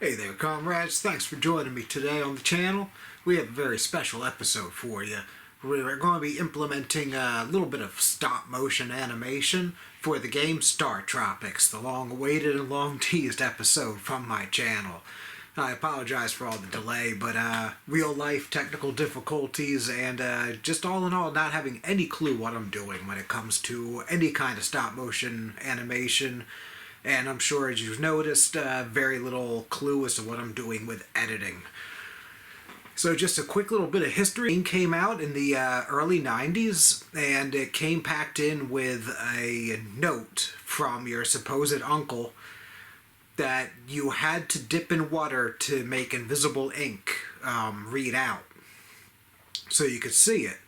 Hey there, comrades. Thanks for joining me today on the channel. We have a very special episode for you. We're going to be implementing a little bit of stop-motion animation for the game Star Tropics, the long-awaited and long-teased episode from my channel. I apologize for all the delay, but real-life technical difficulties and just all in all not having any clue what I'm doing when it comes to any kind of stop-motion animation. And I'm sure, as you've noticed, very little clue as to what I'm doing with editing. So just a quick little bit of history. It came out in the early 90s, and it came packed in with a note from your supposed uncle that you had to dip in water to make invisible ink read out so you could see it.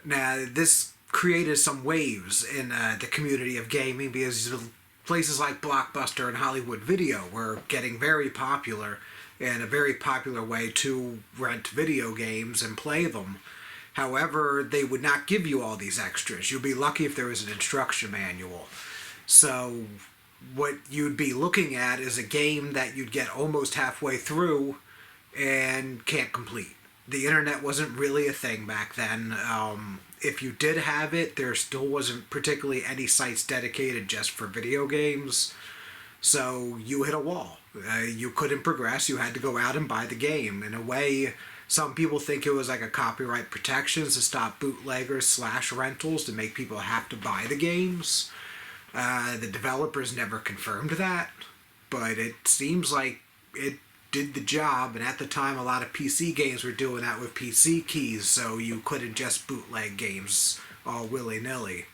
Now, this created some waves in the community of gaming because places like Blockbuster and Hollywood Video were getting very popular, and a very popular way to rent video games and play them. However, they would not give you all these extras. You'd be lucky if there was an instruction manual. So what you'd be looking at is a game that you'd get almost halfway through and can't complete. The internet wasn't really a thing back then. If you did have it, there still wasn't particularly any sites dedicated just for video games. So you hit a wall. You couldn't progress. You had to go out and buy the game. In a way, some people think it was like a copyright protections to stop bootleggers / rentals to make people have to buy the games. The developers never confirmed that, but it seems like it did the job, and at the time a lot of PC games were doing that with PC keys, so you couldn't just bootleg games all willy-nilly.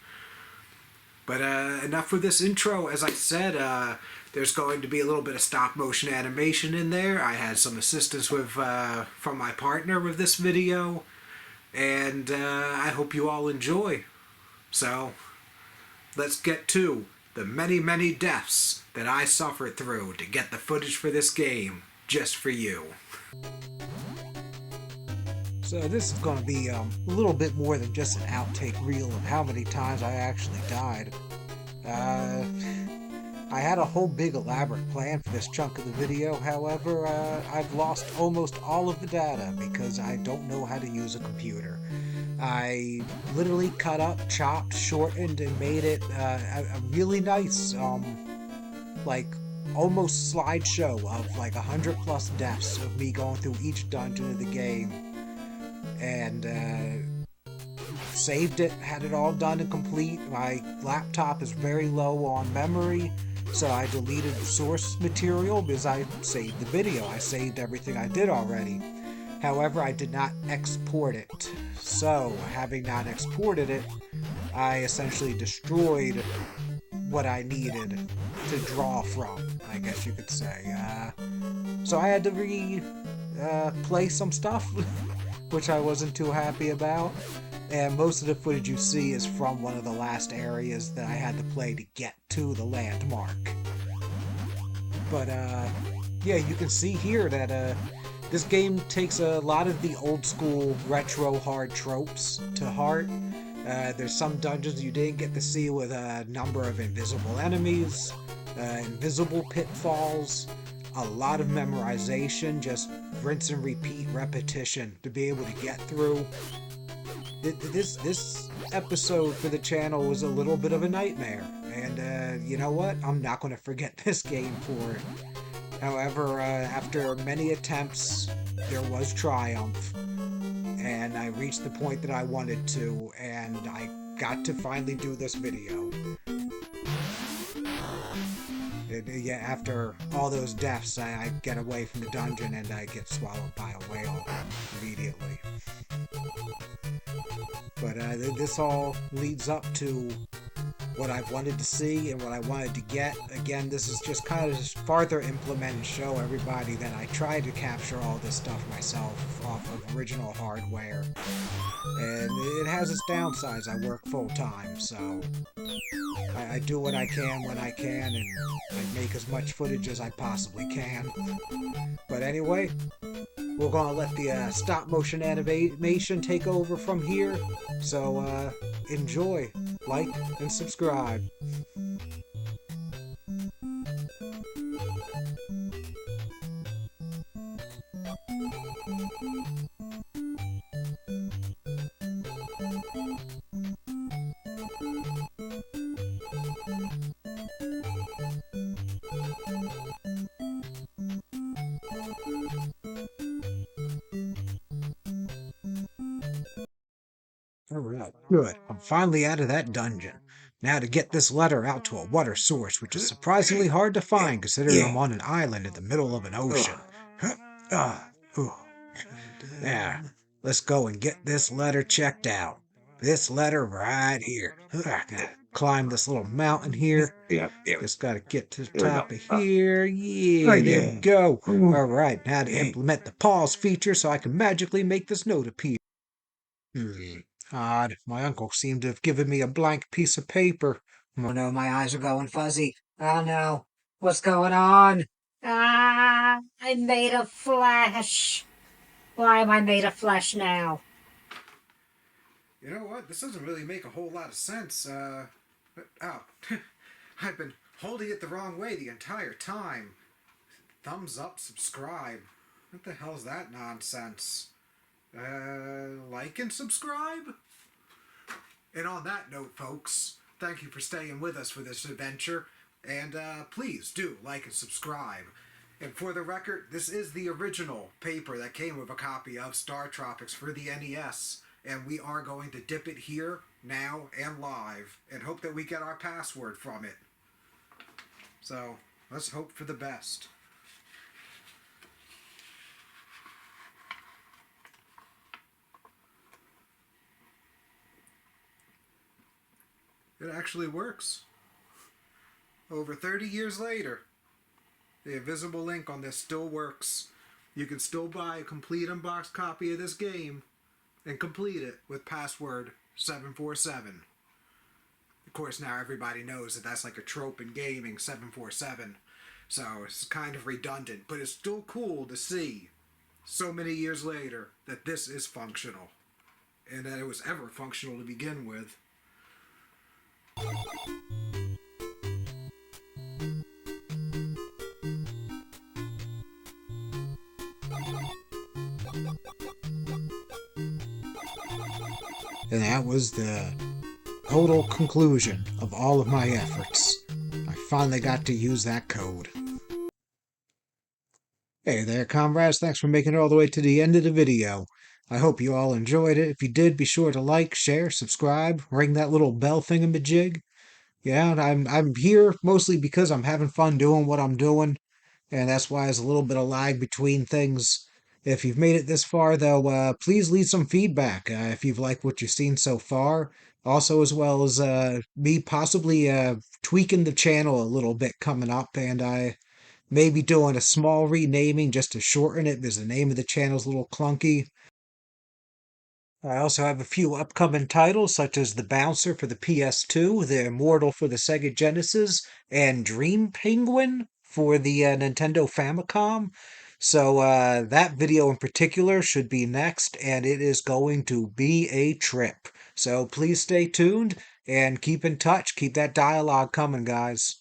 But enough with this intro. As I said, there's going to be a little bit of stop-motion animation in there. I had some assistance with from my partner with this video, and I hope you all enjoy. So, let's get to the many, many deaths that I suffered through to get the footage for this game just for you. So this is going to be a little bit more than just an outtake reel of how many times I actually died. I had a whole big elaborate plan for this chunk of the video. However, I've lost almost all of the data because I don't know how to use a computer. I literally cut up, chopped, shortened, and made it a really nice, like, almost slideshow of like 100+ deaths of me going through each dungeon of the game. And saved it, had it all done and complete. My laptop is very low on memory, so I deleted source material because I saved the video. I saved everything I did already. However, I did not export it. So, having not exported it, I essentially destroyed what I needed to draw from, I guess you could say. So I had to play some stuff, which I wasn't too happy about. And most of the footage you see is from one of the last areas that I had to play to get to the landmark. But, yeah, you can see here that, this game takes a lot of the old school retro hard tropes to heart. There's some dungeons you didn't get to see with a number of invisible enemies, invisible pitfalls, a lot of memorization, just rinse and repeat repetition to be able to get through. This episode for the channel was a little bit of a nightmare, and you know what? I'm not going to forget this game for it. However, after many attempts, there was triumph, and I reached the point that I wanted to, and I got to finally do this video. Yeah, after all those deaths, I get away from the dungeon and I get swallowed by a whale immediately. But this all leads up to what I've wanted to see and what I wanted to get. Again, this is just kind of just farther implement and show everybody that I tried to capture all this stuff myself off of original hardware. And it has its downsides. I work full time, so I do what I can when I can, and I make as much footage as I possibly can. But anyway, we're gonna let the stop motion animation take over from here. So enjoy, like, and subscribe. Alright, good. I'm finally out of that dungeon. Now to get this letter out to a water source, which is surprisingly hard to find considering I'm on an island in the middle of an ocean. Ah, whew. There. Let's go and get this letter checked out. This letter right here. Climb this little mountain here. Just gotta get to the top of here. Yeah, there we go. Alright, now to implement the pause feature so I can magically make this note appear. Odd. My uncle seemed to have given me a blank piece of paper. Oh no, my eyes are going fuzzy. Oh no. What's going on? Ah, I'm made of flesh. Why am I made of flesh now? You know what? This doesn't really make a whole lot of sense. Oh. I've been holding it the wrong way the entire time. Thumbs up, subscribe. What the hell's that nonsense? Like and subscribe? And on that note, folks, thank you for staying with us for this adventure. And please do like and subscribe. And for the record, this is the original paper that came with a copy of Star Tropics for the NES. And we are going to dip it here, now, and live. And hope that we get our password from it. So, let's hope for the best. It actually works. Over 30 years later, the invisible link on this still works. You can still buy a complete unboxed copy of this game and complete it with password 747. Of course, now everybody knows that that's like a trope in gaming, 747. So it's kind of redundant, but it's still cool to see so many years later that this is functional and that it was ever functional to begin with. And that was the total conclusion of all of my efforts. I finally got to use that code. Hey there, comrades. Thanks for making it all the way to the end of the video. I hope you all enjoyed it. If you did, be sure to like, share, subscribe, ring that little bell thingamajig. Yeah, I'm here mostly because I'm having fun doing what I'm doing, and that's why there's a little bit of lag between things. If you've made it this far, though, please leave some feedback if you've liked what you've seen so far. Also, as well as me possibly tweaking the channel a little bit coming up, and I may be doing a small renaming just to shorten it because the name of the channel is a little clunky. I also have a few upcoming titles, such as The Bouncer for the PS2, The Immortal for the Sega Genesis, and Dream Penguin for the Nintendo Famicom. So that video in particular should be next, and it is going to be a trip. So please stay tuned and keep in touch. Keep that dialogue coming, guys.